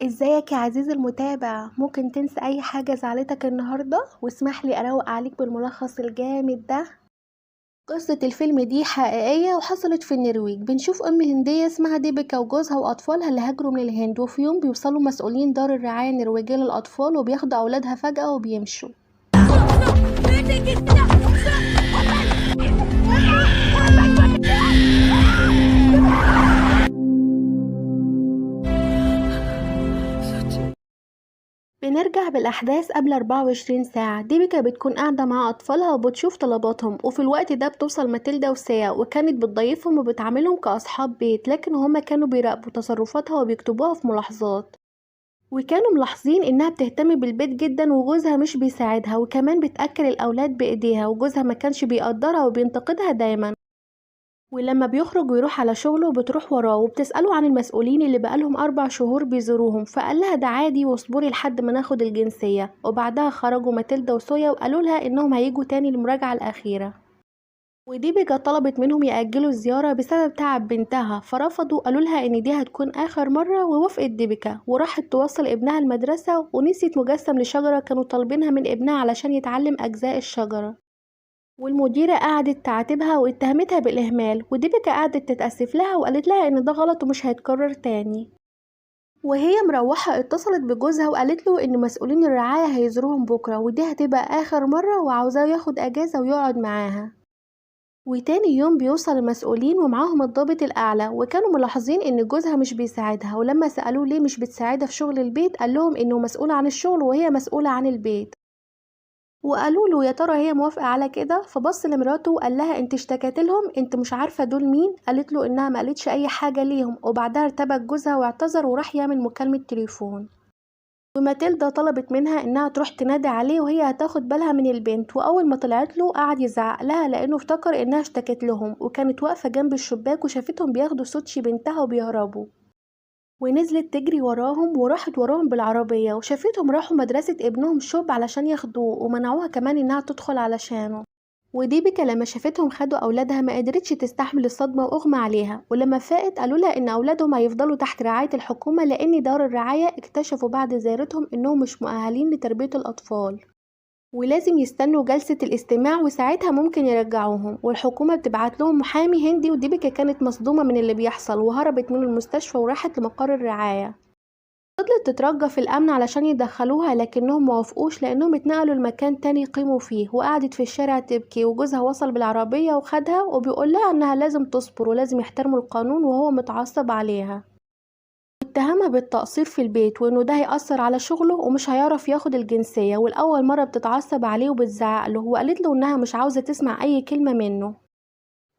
ازيك يا عزيزي المتابع؟ ممكن تنسى اي حاجة زعلتك النهاردة واسمح لي اروق عليك بالملخص الجامد ده. قصة الفيلم دي حقيقية وحصلت في النرويج. بنشوف ام هندية اسمها ديبيكا وجوزها واطفالها اللي هاجروا من الهند، وفي يوم بيوصلوا مسؤولين دار الرعاية النرويجية للاطفال وبياخدوا اولادها فجأة وبيمشوا. بنرجع بالأحداث قبل 24 ساعة. ديبيكا بتكون قاعدة مع أطفالها وبتشوف طلباتهم، وفي الوقت ده بتوصل ماتيلدا وسيا وكانت بتضيفهم وبتعاملهم كأصحاب بيت، لكن هما كانوا بيراقبوا تصرفاتها وبيكتبوها في ملاحظات، وكانوا ملاحظين إنها بتهتم بالبيت جدا وجوزها مش بيساعدها، وكمان بتأكل الأولاد بإيديها وجوزها ما كانش بيقدرها وبينتقدها دايما. ولما بيخرج ويروح على شغله بتروح وراه وبتسأله عن المسؤولين اللي بقالهم 4 شهور بيزوروهم، فقال لها ده عادي واصبري لحد ما ناخد الجنسية. وبعدها خرجوا ماتيلدا وسويا وقالوا لها انهم هيجوا تاني للمراجعة الأخيرة، وديبيكا طلبت منهم يأجلوا الزيارة بسبب تعب بنتها، فرفضوا. قالوا لها ان دي هتكون آخر مرة، ووافقت ديبيكا وراحت توصل ابنها المدرسة، ونسيت مجسم لشجرة كانوا طالبينها من ابنها علشان يتعلم أجزاء الشجرة. والمديرة قعدت تعاتبها واتهمتها بالإهمال، وديبيكا قعدت تتأسف لها وقالت لها إن ده غلط ومش هيتكرر تاني. وهي مروحة اتصلت بجوزها وقالت له إن مسؤولين الرعاية هيزوروهم بكرة، ودي هتبقى آخر مرة وعاوزاه ياخد أجازة ويقعد معاها. وتاني يوم بيوصل المسؤولين ومعاهم الضابط الأعلى، وكانوا ملاحظين إن جوزها مش بيساعدها، ولما سألوه ليه مش بتساعدها في شغل البيت قال لهم إنه مسؤول عن الشغل وهي مسؤولة عن البيت. وقالوا له يا ترى هي موافقة على كده، فبص لمراته وقال لها انت اشتكت لهم؟ انت مش عارفة دول مين؟ قالت له انها ما قالتش اي حاجة ليهم، وبعدها ارتبك جوزها واعتذر وراح يعمل مكالمة تليفون. وماتيلدا طلبت منها انها تروح تنادي عليه وهي هتاخد بالها من البنت، واول ما طلعت له قعد يزعق لها لانه افتكر انها اشتكت لهم، وكانت واقفة جنب الشباك وشافتهم بياخدوا سوتشي بنتها وبيهربوا، ونزلت تجري وراهم وراحت وراهم بالعربية وشافتهم راحوا مدرسة ابنهم شوب علشان ياخدوه، ومنعوها كمان انها تدخل علشانه. وديبيكا لما شافتهم خدوا اولادها ما قدرتش تستحمل الصدمة واغمى عليها، ولما فاقت قالوا لها ان اولادهم هيفضلوا تحت رعاية الحكومة لان دار الرعاية اكتشفوا بعد زيارتهم انهم مش مؤهلين لتربية الاطفال، ولازم يستنوا جلسة الاستماع وساعتها ممكن يرجعوهم، والحكومة بتبعت لهم محامي هندي. وديبيكا كانت مصدومة من اللي بيحصل وهربت من المستشفى وراحت لمقر الرعاية. فضلت تترجى في الأمن علشان يدخلوها لكنهم موافقوش لأنهم اتنقلوا لمكان تاني يقيموا فيه، وقعدت في الشارع تبكي، وجوزها وصل بالعربية وخدها وبيقول لها انها لازم تصبر ولازم يحترموا القانون، وهو متعصب عليها اتهمها بالتقصير في البيت وانه ده هيأثر على شغله ومش هيعرف ياخد الجنسية. والأول مرة بتتعصب عليه وبتزعق له، وقالت له انها مش عاوزة تسمع اي كلمة منه،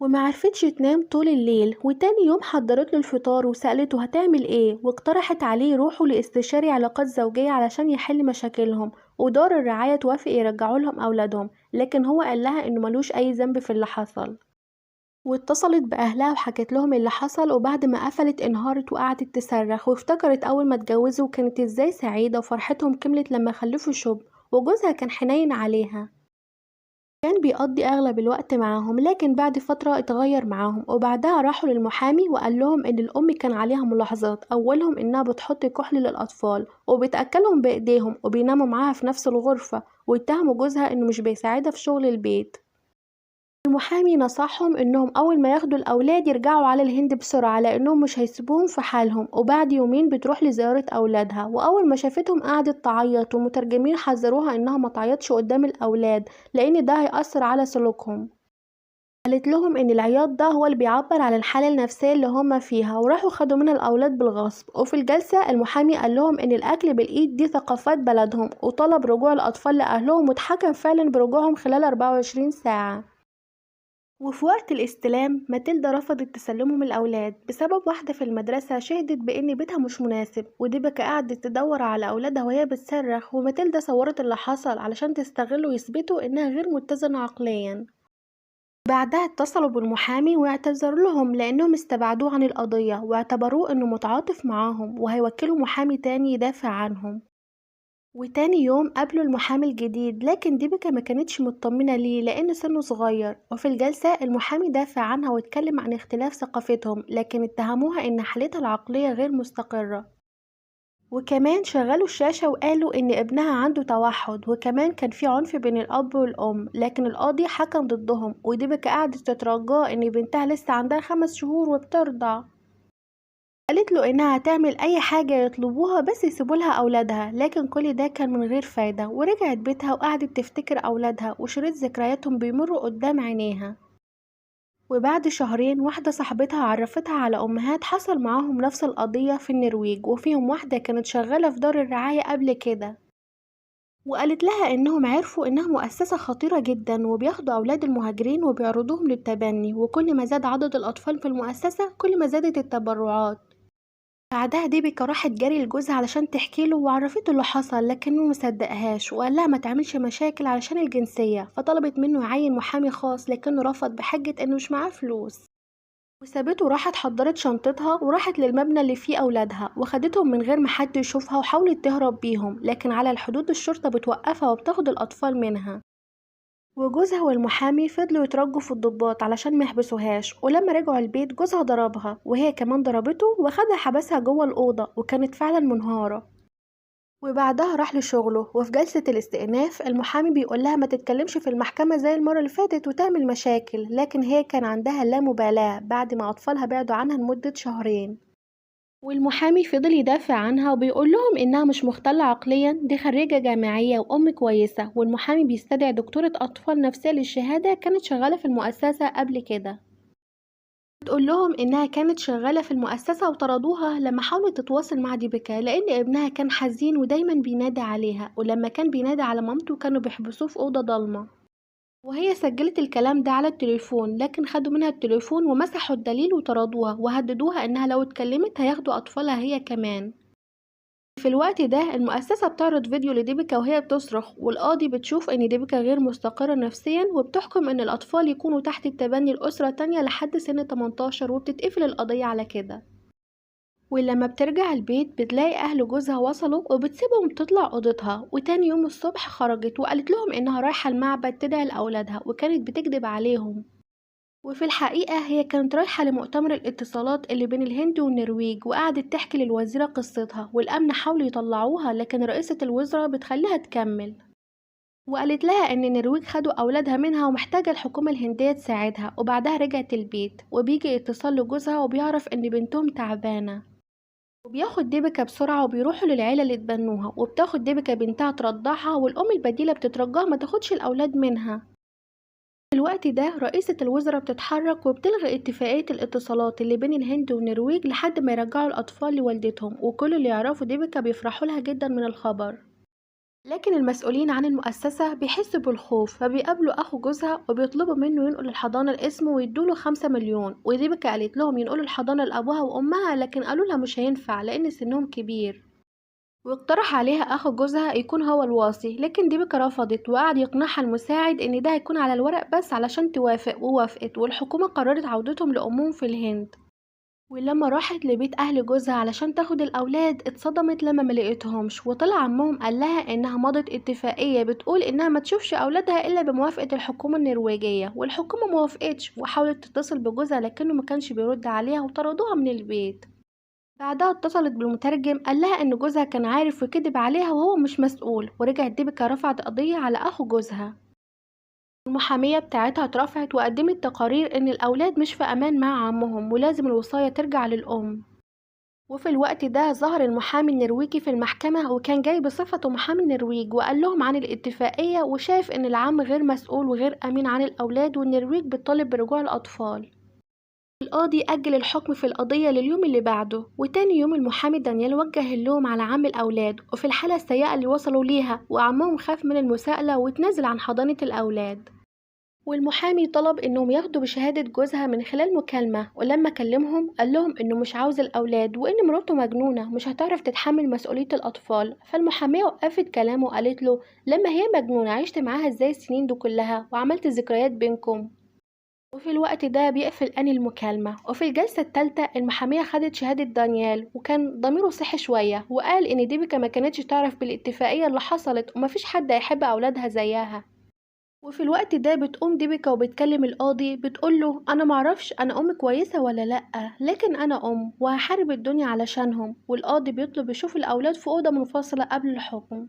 ومعرفتش تنام طول الليل. وتاني يوم حضرت له الفطار وسألته هتعمل ايه، واقترحت عليه يروحوا لاستشاري علاقات زوجية علشان يحل مشاكلهم، ودار الرعاية توافق يرجعوا لهم أولادهم، لكن هو قال لها انه ملوش اي ذنب في اللي حصل. واتصلت بأهلها وحكت لهم اللي حصل، وبعد ما قفلت انهارت وقعدت تصرخ وافتكرت أول ما اتجوزوا كانت ازاي سعيدة وفرحتهم كملت لما خلفوا شوب، وجوزها كان حنين عليها، كان بيقضي أغلب الوقت معاهم، لكن بعد فترة اتغير معاهم. وبعدها راحوا للمحامي وقال لهم إن الأم كان عليها ملاحظات، أولهم إنها بتحط كحل للأطفال وبتأكلهم بإيديهم وبيناموا معاها في نفس الغرفة، واتهموا جوزها إنه مش بيساعدها في شغل البيت. المحامي نصحهم انهم اول ما ياخدوا الاولاد يرجعوا على الهند بسرعة لانهم مش هيسيبوهم في حالهم. وبعد يومين بتروح لزيارة اولادها، واول ما شافتهم قعدت تعيط، ومترجمين حذروها انها ما تعيطش قدام الاولاد لان ده هيأثر على سلوكهم. قالت لهم ان العياط ده هو اللي بيعبر عن الحالة النفسية اللي هما فيها، وراحوا خدوا منها الاولاد بالغصب. وفي الجلسة المحامي قال لهم ان الاكل بالايد دي ثقافات بلدهم، وطلب رجوع الاطفال لاهلهم، واتحكم فعلا برجوعهم خلال 24 ساعة. وفي وقت الاستلام ماتيلدا رفضت تسلمهم الأولاد بسبب واحدة في المدرسة شهدت بإن بيتها مش مناسب، وديبكا قعدت تدور على أولادها وهي بتصرخ، وماتيلدا صورت اللي حصل علشان تستغل ويثبتوا إنها غير متزنة عقليا. بعدها اتصلوا بالمحامي واعتذروا لهم لأنهم استبعدوه عن القضية واعتبروه إنه متعاطف معاهم وهيوكلوا محامي تاني يدافع عنهم. وتاني يوم قابلوا المحامي الجديد، لكن ديبيكا ما كانتش مطمنة ليه لأن سنه صغير. وفي الجلسة المحامي دافع عنها واتكلم عن اختلاف ثقافتهم، لكن اتهموها إن حالتها العقلية غير مستقرة. وكمان شغلوا الشاشة وقالوا إن ابنها عنده توحد، وكمان كان في عنف بين الأب والأم، لكن القاضي حكم ضدهم، وديبكا قعدت تترجاه إن بنتها لسه عندها 5 شهور وبترضع. قالت له إنها هتعمل أي حاجة يطلبوها بس يسيبولها أولادها، لكن كل ده كان من غير فايدة، ورجعت بيتها وقعدت تفتكر أولادها وشريط ذكرياتهم بيمر قدام عينيها. وبعد شهرين واحدة صاحبتها عرفتها على أمهات حصل معاهم نفس القضية في النرويج، وفيهم واحدة كانت شغالة في دار الرعاية قبل كده، وقالت لها إنهم عرفوا إنها مؤسسة خطيرة جدا وبياخدوا أولاد المهاجرين وبيعرضوهم للتبني، وكل ما زاد عدد الأطفال في المؤسسة كل ما زادت التبرعات. بعدها ديبيكا راحت جري لجوزها علشان تحكيله وعرفته اللي حصل، لكنه مصدقهاش وقال لها ما تعملش مشاكل علشان الجنسية، فطلبت منه يعين محامي خاص لكنه رفض بحجة إنه مش معاه فلوس. وسابته وراحت حضرت شنطتها وراحت للمبنى اللي فيه أولادها وخدتهم من غير ما حد يشوفها وحاولت تهرب بيهم، لكن على الحدود الشرطة بتوقفها وبتاخد الأطفال منها. وجوزها والمحامي فضلوا يترجوا في الضباط علشان ما يحبسوهاش، ولما رجعوا البيت جوزها ضربها وهي كمان ضربته وخدها حبسها جوه الأوضة، وكانت فعلا منهارة. وبعدها راح لشغله، وفي جلسة الاستئناف المحامي بيقولها ما تتكلمش في المحكمة زي المرة اللي فاتت وتعمل مشاكل، لكن هي كان عندها اللامبالاة بعد ما أطفالها بعدوا عنها لمدة شهرين. والمحامي فضل يدافع عنها وبيقول لهم إنها مش مختلة عقليا، دي خريجة جامعية وأم كويسة، والمحامي بيستدعي دكتورة أطفال نفسية للشهادة كانت شغالة في المؤسسة قبل كده. بتقول لهم إنها كانت شغالة في المؤسسة وطردوها لما حاولت تتواصل مع ديبيكا لأن ابنها كان حزين ودايما بينادي عليها، ولما كان بينادي على مامته كانوا بيحبسوه في أوضة ضلمة. وهي سجلت الكلام ده على التليفون، لكن خدوا منها التليفون ومسحوا الدليل وطردوها وهددوها إنها لو اتكلمت هياخدوا أطفالها هي كمان. في الوقت ده المؤسسة بتعرض فيديو لديبيكا وهي بتصرخ، والقاضي بتشوف ان ديبيكا غير مستقرة نفسيا وبتحكم ان الأطفال يكونوا تحت التبني لأسرة تانية لحد سن 18، وبتتقفل القضية على كده. ولما بترجع البيت بتلاقي أهل جوزها وصلوا وبتسيبهم تطلع أوضتها، وتاني يوم الصبح خرجت وقالت لهم إنها رايحة المعبد تدعي لأولادها وكانت بتكذب عليهم. وفي الحقيقة هي كانت رايحة لمؤتمر الاتصالات اللي بين الهند والنرويج، وقعدت تحكي للوزيرة قصتها، والأمن حاولوا يطلعوها لكن رئيسة الوزراء بتخليها تكمل، وقالت لها إن النرويج خدوا أولادها منها ومحتاجة الحكومة الهندية تساعدها. وبعدها رجعت البيت وبيجي اتصال لجوزها وبيعرف إن بنتهم تعبانة، وبياخد ديبكا بسرعة وبيروحوا للعيلة اللي اتبنوها، وبتاخد ديبكا بنتها ترضعها، والأم البديلة بتترجاها ما تاخدش الأولاد منها. في الوقت ده رئيسة الوزراء بتتحرك وبتلغي اتفاقية الاتصالات اللي بين الهند والنرويج لحد ما يرجعوا الأطفال لوالدتهم، وكل اللي يعرفوا ديبكا بيفرحوا لها جدا من الخبر. لكن المسؤولين عن المؤسسة بيحسوا بالخوف فبيقابلوا أخو جوزها وبيطلبوا منه ينقل الحضانة لاسمه ويدوله 5 مليون، وديبكا قالت لهم ينقلوا الحضانة لأبوها وأمها، لكن قالوا لها مش هينفع لأن سنهم كبير. واقترح عليها أخو جوزها يكون هو الوصي، لكن ديبيكا رفضت وقعد يقنعها المساعد إن ده هيكون على الورق بس علشان توافق، ووافقت، والحكومة قررت عودتهم لأمهم في الهند. ولما راحت لبيت أهل جوزها علشان تاخد الأولاد اتصدمت لما ملقتهمش، وطلع عمهم قال لها إنها مضت اتفاقية بتقول إنها ما تشوفش أولادها إلا بموافقة الحكومة النرويجية، والحكومة موافقتش وحاولت تتصل بجوزها لكنه ما كانش بيرد عليها وطردوها من البيت. بعدها اتصلت بالمترجم قال لها ان جوزها كان عارف وكذب عليها وهو مش مسؤول، ورجعت ديبيكا رفعت قضية على اخو جوزها. المحامية بتاعتها اترفعت وقدمت تقارير ان الاولاد مش في امان مع عمهم ولازم الوصاية ترجع للام. وفي الوقت ده ظهر المحامي النرويجي في المحكمة وكان جاي بصفته محامي النرويج، وقال لهم عن الاتفاقية وشايف ان العم غير مسؤول وغير امين عن الاولاد، والنرويج بتطالب برجوع الاطفال. القاضي أجل الحكم في القضية لليوم اللي بعده، وتاني يوم المحامي دانيال وجه اللوم على عم الأولاد وفي الحالة السيئة اللي وصلوا ليها، وعمهم خاف من المساءلة وتنازل عن حضانة الأولاد. والمحامي طلب إنهم ياخدوا بشهادة جوزها من خلال مكالمة، ولما كلمهم قال لهم إنه مش عاوز الأولاد وإن مراته مجنونة مش هتعرف تتحمل مسؤولية الأطفال. فالمحامية وقفت كلامه وقالت له لما هي مجنونة عشت معاها ازاي السنين دي كلها وعملت ذكريات بينكم. وفي الوقت ده بيقفل أني المكالمة. وفي الجلسة التالتة المحامية خدت شهادة دانيال وكان ضميره صحي شوية، وقال إن ديبيكا ما كانتش تعرف بالاتفاقية اللي حصلت ومفيش حد هيحب أولادها زيها. وفي الوقت ده بتقوم ديبيكا وبتكلم القاضي بتقوله أنا معرفش أنا أم كويسة ولا لأ، لكن أنا أم وهحارب الدنيا علشانهم. والقاضي بيطلب يشوف الأولاد في أوضة منفصلة قبل الحكم.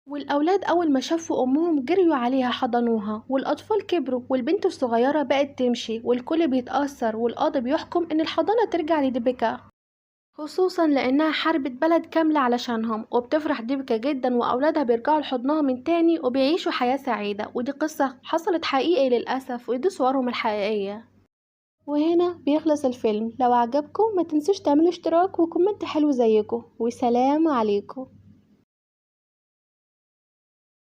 والأولاد أول ما شافوا أمهم جريوا عليها حضنوها، والأطفال كبروا والبنت الصغيرة بقت تمشي والكل بيتأثر، والقاضي بيحكم إن الحضانة ترجع لديبيكا، خصوصا لأنها حاربت بلد كاملة علشانهم. وبتفرح ديبيكا جدا وأولادها بيرجعوا لحضنها من تاني وبيعيشوا حياة سعيدة. ودي قصة حصلت حقيقي للأسف، ودي صورهم الحقيقية. وهنا بيخلص الفيلم. لو عجبكم ما تنسوش تعملوا اشتراك وكومنت حلو زيكم، وسلام عليكم.